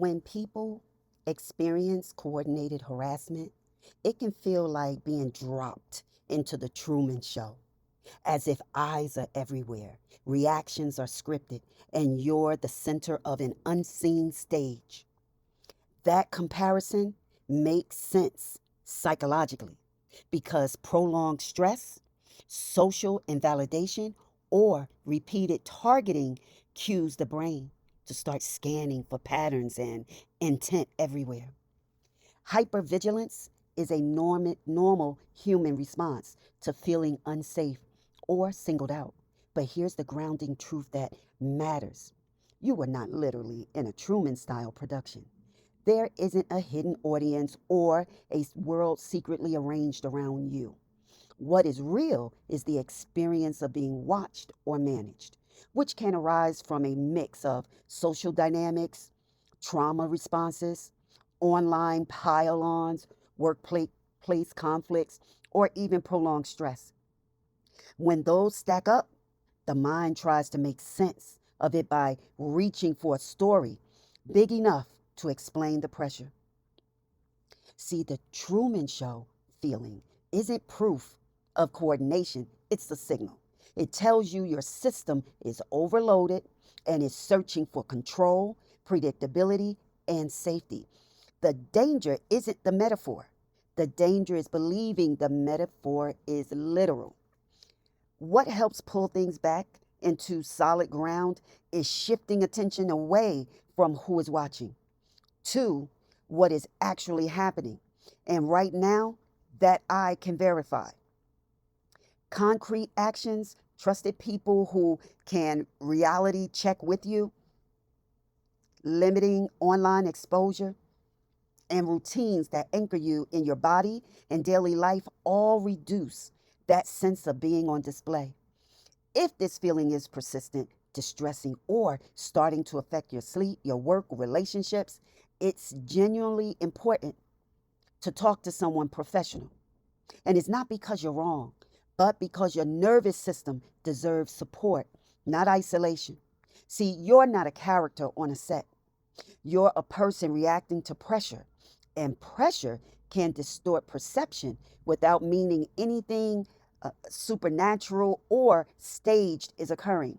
When people experience coordinated harassment, it can feel like being dropped into the Truman Show, as if eyes are everywhere, reactions are scripted, and you're the center of an unseen stage. That comparison makes sense psychologically because prolonged stress, social invalidation, or repeated targeting cues the brain to start scanning for patterns and intent everywhere. Hypervigilance is a normal human response to feeling unsafe or singled out. But here's the grounding truth that matters. You were not literally in a Truman-style production. There isn't a hidden audience or a world secretly arranged around you. What is real is the experience of being watched or managed, which can arise from a mix of social dynamics, trauma responses, online pile ons, workplace conflicts, or even prolonged stress. When those stack up, the mind tries to make sense of it by reaching for a story big enough to explain the pressure. See, the Truman Show feeling isn't proof of coordination, it's the signal. It tells you your system is overloaded and is searching for control, predictability, and safety. The danger isn't the metaphor, the danger is believing the metaphor is literal. What helps pull things back into solid ground is shifting attention away from who is watching to what is actually happening. And right now, that I can verify. Concrete actions, trusted people who can reality check with you, limiting online exposure, and routines that anchor you in your body and daily life all reduce that sense of being on display. If this feeling is persistent, distressing, or starting to affect your sleep, your work, or relationships, it's genuinely important to talk to someone professional. And it's not because you're wrong, but because your nervous system deserves support, not isolation. See, you're not a character on a set. You're a person reacting to pressure, and pressure can distort perception without meaning anything supernatural or staged is occurring.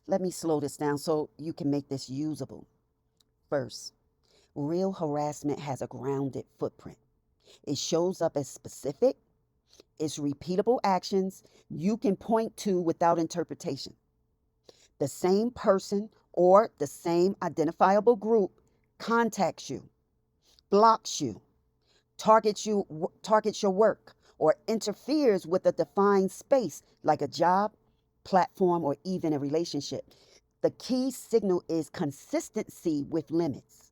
Let me slow this down so you can make this usable. First, real harassment has a grounded footprint. It shows up as specific, it's repeatable actions you can point to without interpretation. The same person or the same identifiable group contacts you, blocks you, targets your work, or interferes with a defined space like a job, platform, or even a relationship. The key signal is consistency with limits.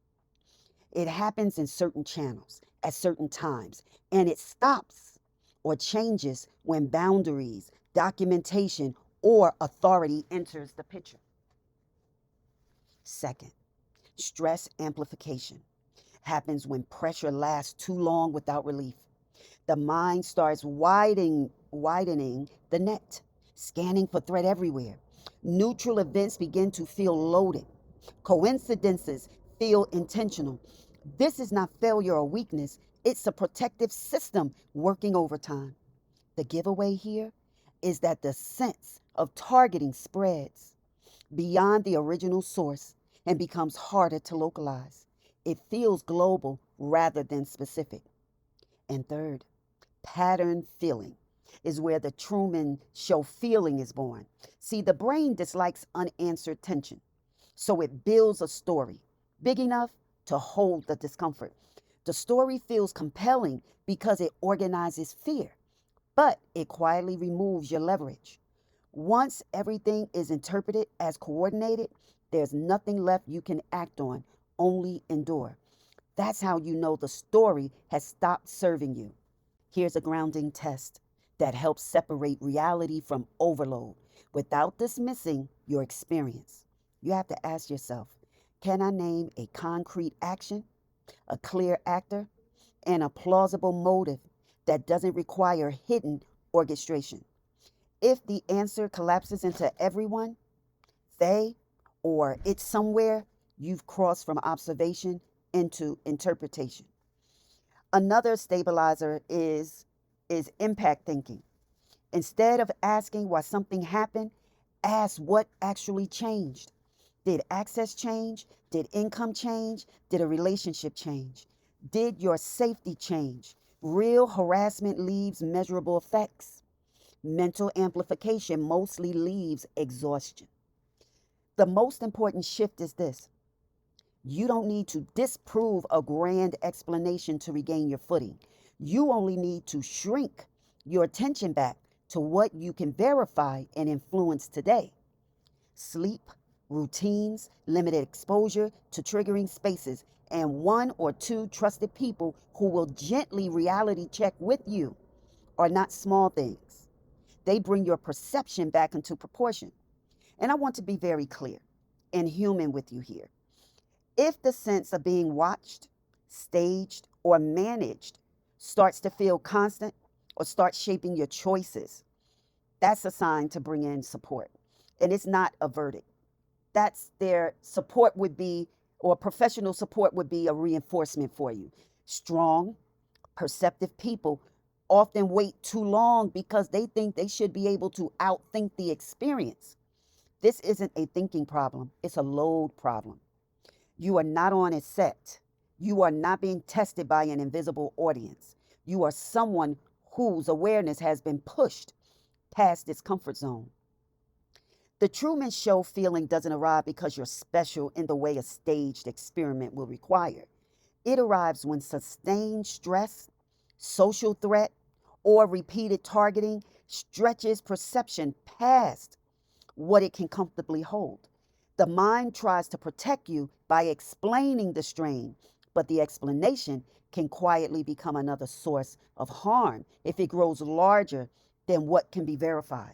It happens in certain channels at certain times, and it stops or changes when boundaries, documentation, or authority enters the picture. Second, stress amplification happens when pressure lasts too long without relief. The mind starts widening the net, scanning for threat everywhere. Neutral events begin to feel loaded. Coincidences feel intentional. This is not failure or weakness, it's a protective system working overtime. The giveaway here is that the sense of targeting spreads beyond the original source and becomes harder to localize. It feels global rather than specific. And third, pattern feeling is where the Truman Show feeling is born. See, the brain dislikes unanswered tension, so it builds a story big enough to hold the discomfort. The story feels compelling because it organizes fear, but it quietly removes your leverage. Once everything is interpreted as coordinated, there's nothing left you can act on, only endure. That's how you know the story has stopped serving you. Here's a grounding test that helps separate reality from overload without dismissing your experience. You have to ask yourself, can I name a concrete action, a clear actor, and a plausible motive that doesn't require hidden orchestration? If the answer collapses into everyone, they, or it's somewhere you've crossed from observation into interpretation. Another stabilizer is impact thinking. Instead of asking why something happened, ask what actually changed. Did access change? Did income change? Did a relationship change? Did your safety change? Real harassment leaves measurable effects. Mental amplification mostly leaves exhaustion. The most important shift is this: you don't need to disprove a grand explanation to regain your footing. You only need to shrink your attention back to what you can verify and influence today. Sleep, routines, limited exposure to triggering spaces, and one or two trusted people who will gently reality check with you are not small things. They bring your perception back into proportion. And I want to be very clear and human with you here. If the sense of being watched, staged, or managed starts to feel constant or starts shaping your choices, that's a sign to bring in support. And it's not a verdict. That's their support would be, or professional support would be a reinforcement for you. Strong, perceptive people often wait too long because they think they should be able to outthink the experience. This isn't a thinking problem, it's a load problem. You are not on a set. You are not being tested by an invisible audience. You are someone whose awareness has been pushed past its comfort zone. The Truman Show feeling doesn't arrive because you're special in the way a staged experiment will require. It arrives when sustained stress, social threat, or repeated targeting stretches perception past what it can comfortably hold. The mind tries to protect you by explaining the strain, but the explanation can quietly become another source of harm if it grows larger than what can be verified.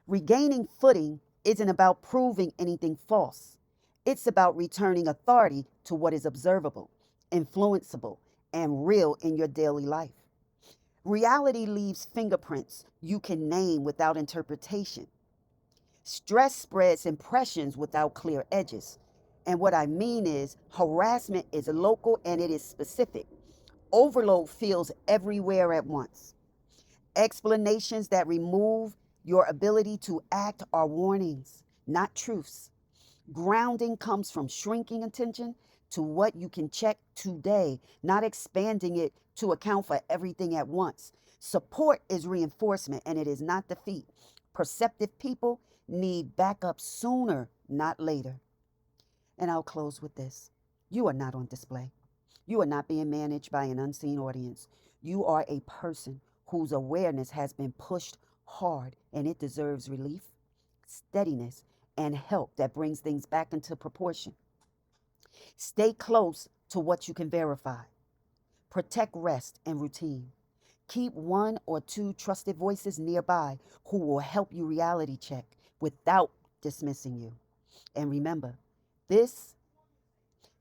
Regaining footing isn't about proving anything false. It's about returning authority to what is observable, influenceable, and real in your daily life. Reality leaves fingerprints you can name without interpretation. Stress spreads impressions without clear edges. And what I mean is, harassment is local and it is specific. Overload feels everywhere at once. Explanations that remove your ability to act are warnings, not truths. Grounding comes from shrinking attention to what you can check today, not expanding it to account for everything at once. Support is reinforcement and it is not defeat. Perceptive people need backup sooner, not later. And I'll close with this: you are not on display. You are not being managed by an unseen audience. You are a person whose awareness has been pushed hard and it deserves relief, steadiness, and help that brings things back into proportion. Stay close to what you can verify. Protect rest and routine. Keep one or two trusted voices nearby who will help you reality check without dismissing you. And remember, this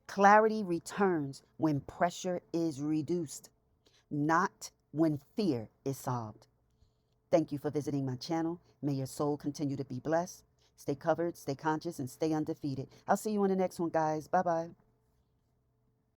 clarity returns when pressure is reduced, not when fear is solved. Thank you for visiting my channel. May your soul continue to be blessed. Stay covered, stay conscious, and stay undefeated. I'll see you on the next one, guys. Bye bye.